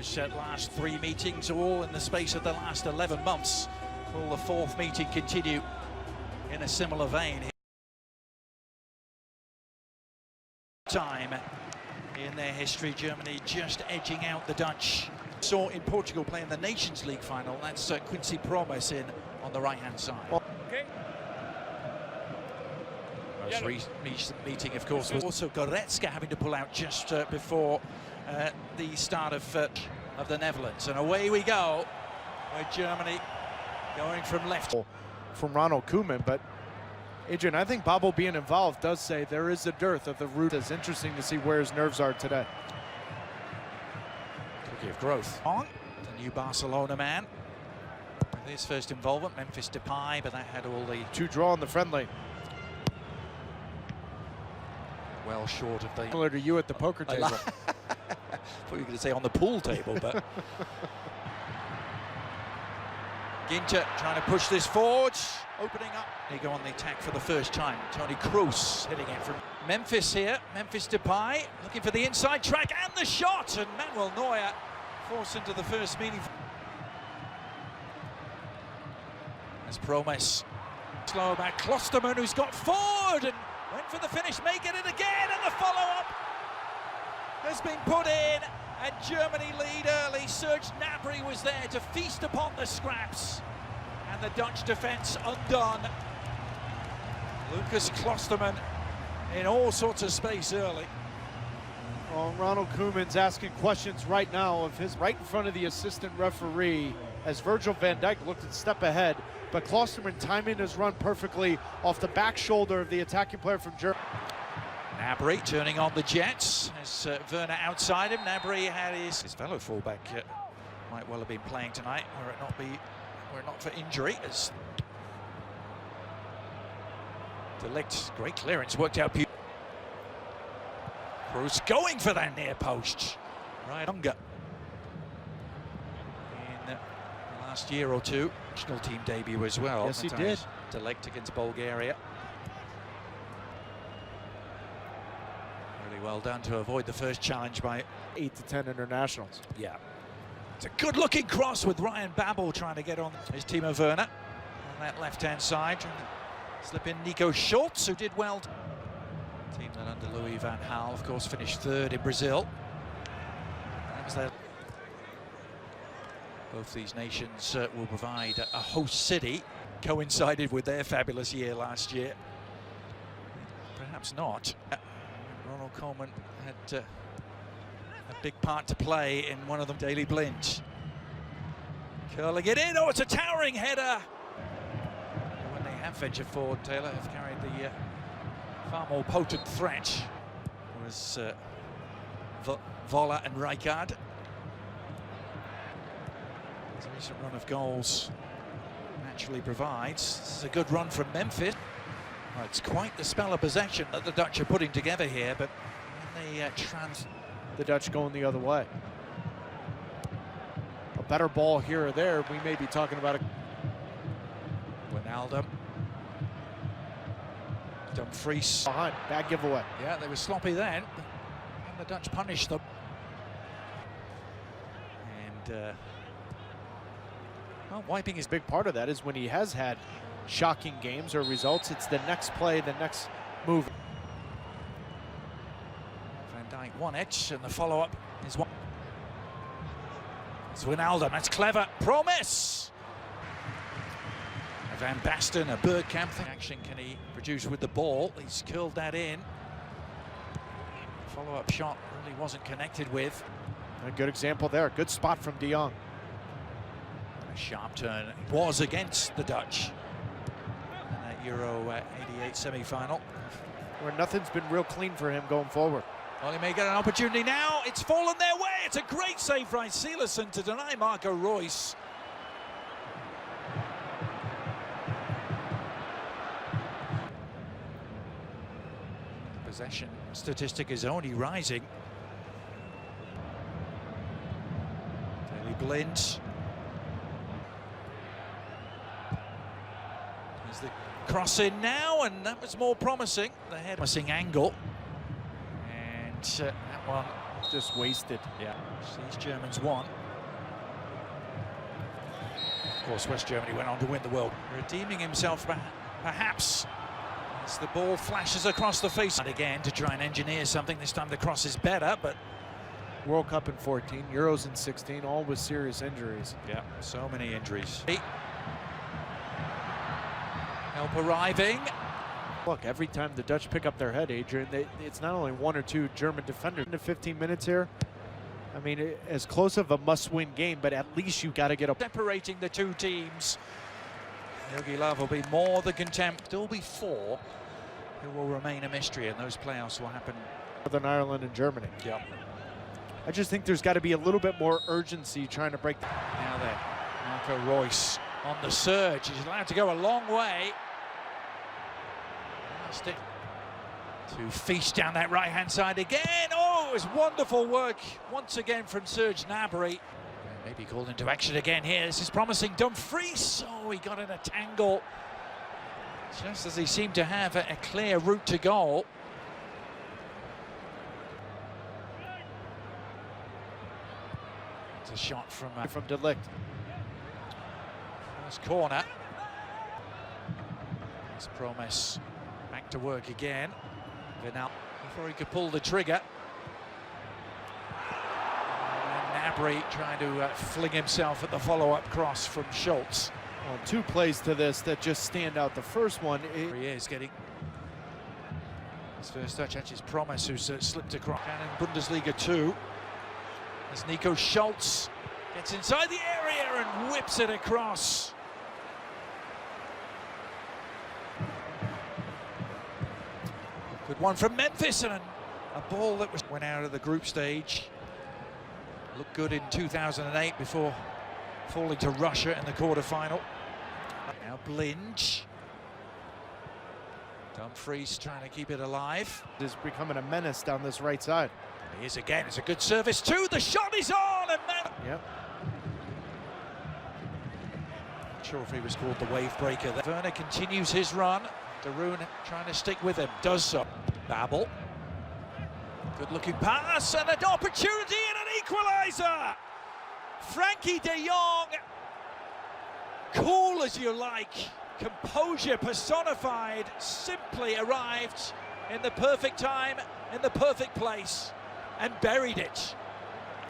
those last 3 meetings, all in the space of the last 11 months. Will the 4th meeting continue in a similar vein? Time in their history, Germany just edging out the Dutch. Saw in Portugal playing the Nations League final. That's Quincy Promes in on the right-hand side. Okay. Most recent meeting, of course, was also Goretzka having to pull out just before the start of the Netherlands. And away we go with Germany going from left. From Ronald Koeman, but Adrian, I think Babel being involved does say there is a dearth of the root. It's interesting to see where his nerves are today. Cookie of growth. On the new Barcelona man with his first involvement, Memphis Depay, but that had all the 2 draw on the friendly. Well short of the. Similar to you at the poker table. I thought you were going to say on the pool table, but. Ginter trying to push this forward, opening up. They go on the attack for the first time. Toni Kroos hitting it from Memphis here. Memphis Depay looking for the inside track and the shot, and Manuel Neuer forced into the first meeting. As Promes slow back, Klosterman, who's got forward and went for the finish, may get it again, and the follow-up has been put in. And Germany lead early. Serge Gnabry was there to feast upon the scraps. And the Dutch defence undone. Lucas Klosterman in all sorts of space early. Well, Ronald Koeman's asking questions right now of his right in front of the assistant referee as Virgil van Dijk looked at step ahead. But Klosterman timing his run perfectly off the back shoulder of the attacking player from Germany. Gnabry turning on the Jets as Werner outside him. Gnabry had his fellow fullback might well have been playing tonight, were it not for injury. As Delict, great clearance, worked out beautifully. Kroos going for that near post. Right, Unger in the last year or two, national team debut as well. Yes, he did. Delict against Bulgaria. Well done to avoid the first challenge by 8 to 10 internationals. Yeah. It's a good-looking cross with Ryan Babel trying to get on his Timo Werner on that left-hand side. Trying to slip in Nico Schultz, who did well. Team that under Louis van Gaal, of course, finished 3rd in Brazil. That was their... Both these nations will provide a host city, coincided with their fabulous year last year. Perhaps not. Ronald Koeman had a big part to play in one of them. Daley Blind curling it in. Oh, it's a towering header. When they have ventured forward, Taylor have carried the far more potent threat. Was Vola and Rijkaard. His recent run of goals naturally provides. This is a good run from Memphis. Well, it's quite the spell of possession that the Dutch are putting together here, but when they the Dutch going the other way. A better ball here or there, we may be talking about a... Wijnaldum. Dumfries. Behind, bad giveaway. Yeah, they were sloppy then, and the Dutch punished them. And, well, wiping is a big part of that is when he has had shocking games or results, it's the next play, the next move. Van Dijk one edge, and the follow-up is one. It's Wijnaldum, that's clever. Promise! A Van Basten, a Bergkamp. Action can he produce with the ball? He's curled that in. Follow-up shot really wasn't connected with. A good example there, good spot from De Jong. A sharp turn was against the Dutch. Euro 88 semi-final, where nothing's been real clean for him going forward. Well, he may get an opportunity now. It's fallen their way. It's a great save by Silerson to deny Marco Reus. The possession statistic is only rising. Daley Blind. Here's the cross in now, and that was more promising. The head promising angle, and that one Just wasted. Yeah, these Germans won. Of course, West Germany went on to win the world. Redeeming himself, perhaps, as the ball flashes across the face. And again, to try and engineer something. This time the cross is better, but... World Cup in 14, Euros in 16, all with serious injuries. Yeah, so many injuries. Help arriving. Look, every time the Dutch pick up their head, Adrian, it's not only one or two German defenders. Into 15 minutes here. I mean, as close of a must-win game, but at least you got to get a... Separating the two teams. Jogi Löw will be more than content. Still be four who will remain a mystery, and those playoffs will happen. Northern Ireland and Germany. Yep. I just think there's got to be a little bit more urgency trying to break. Now then, Marco Reus on the surge. He's allowed to go a long way. To feast down that right-hand side again. Oh, it was wonderful work once again from Serge Gnabry. Maybe called into action again here. This is promising. Dumfries. Oh, he got in a tangle. Just as he seemed to have a clear route to goal. It's a shot from De Ligt. First corner. It's Promise back to work again. Now before he could pull the trigger. And Gnabry trying to fling himself at the follow-up cross from Schultz. Well, two plays to this that just stand out. The first one, He is getting his first touch. Actually, it's Promise who's slipped across. And in Bundesliga 2, as Nico Schultz gets inside the area and whips it across. Good one from Memphis, and a ball that went out of the group stage. Looked good in 2008 before falling to Russia in the quarter-final. Now Blinge. Dumfries trying to keep it alive. Is becoming a menace down this right side. He is again. It's a good service too. The shot is on, and yep. Not sure if he was called the wave breaker. Werner continues his run. Darun trying to stick with him. Does so. Babel. Good-looking pass and an opportunity and an equaliser. Frankie de Jong. Cool as you like. Composure personified. Simply arrived in the perfect time, in the perfect place, and buried it.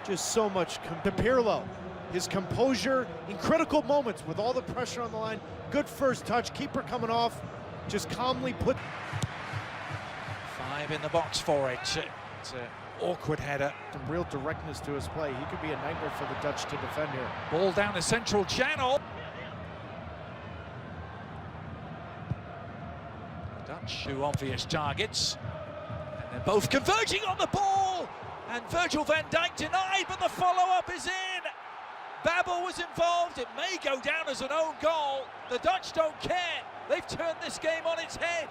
Just so much to Pirlo. His composure in critical moments with all the pressure on the line. Good first touch, keeper coming off, just calmly put. 5 in the box for it. It's an awkward header. Some real directness to his play. He could be a nightmare for the Dutch to defend here. Ball down the central channel. Dutch, two obvious targets. And they're both converging on the ball. And Virgil van Dijk denied, but the follow-up is in. Babel was involved. It may go down as an own goal. The Dutch don't care. They've turned this game on its head.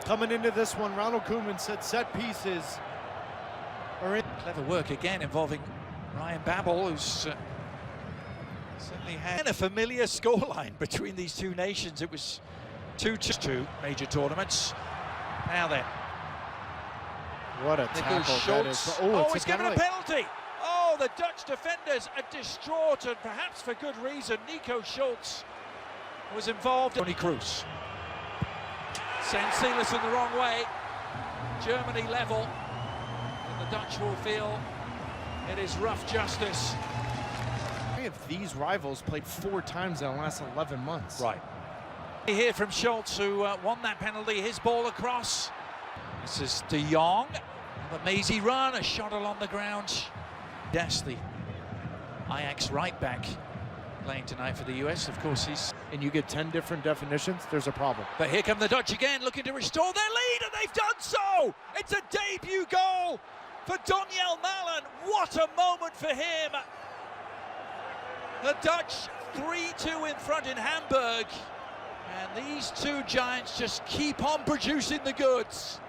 Coming into this one, Ronald Koeman said set pieces are in. Clever work again involving Ryan Babel, who's certainly had a familiar scoreline between these two nations. It was 2-2 major tournaments. Now then. What a tackle that is. Oh, he's given a penalty. Oh, the Dutch defenders are distraught, and perhaps for good reason. Nico Schultz was involved. Toni Kroos. Sends Silas in the wrong way. Germany level. And the Dutch will feel it is rough justice. Three of these rivals played 4 times in the last 11 months. Right. Here from Schultz, who won that penalty. His ball across. This is De Jong. A mazy run, a shot along the ground. That's the Ajax right back playing tonight for the US. Of course, he's... And you get 10 different definitions, there's a problem. But here come the Dutch again, looking to restore their lead, and they've done so! It's a debut goal for Donyell Malen. What a moment for him! The Dutch 3-2 in front in Hamburg. And these two giants just keep on producing the goods.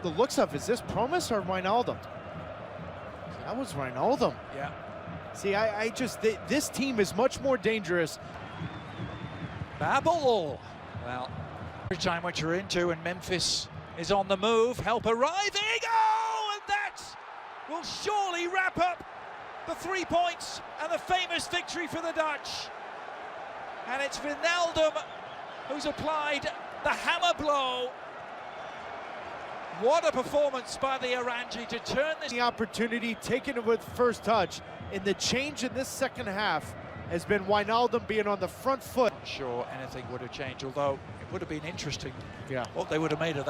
The looks of, is this Promise or Wijnaldum? That was Wijnaldum. Yeah. See, I just, this team is much more dangerous. Babel. Well, Every time what you're into, and Memphis is on the move. Help arriving. Oh, and that will surely wrap up the 3 points and the famous victory for the Dutch. And it's Wijnaldum who's applied the hammer blow. What a performance by the Orangi to turn this. The opportunity taken with first touch in the change in this second half has been Wijnaldum being on the front foot. Not sure anything would have changed, although it would have been interesting Yeah. what they would have made of that.